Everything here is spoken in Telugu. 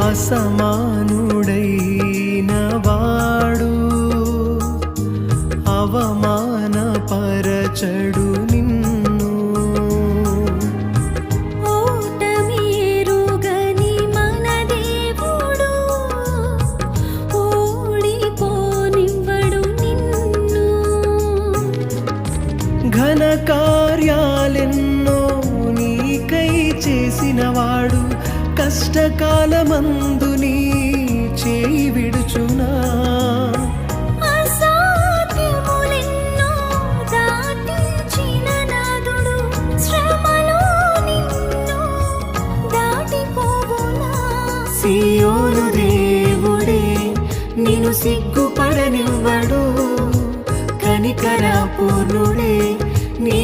అసమానుడైన వాడు అవమానపరచడు నిన్ను. ఓటమిరుగని మన దేవుడు ఓడిపోనివ్వడు నిన్ను. ఘన కార్యాలెన్నో నీకై చేసినవాడు కష్టకాలమందు నీ చేయి విడుచునా. అసాధ్యములెన్నో దాటించిన నాథుడు శ్రమలో నిన్ను దాటిపోవునా. సియోను దేవుడే నిన్ను సిగ్గుపడనివ్వడు, కనికర పూర్ణుడే నీ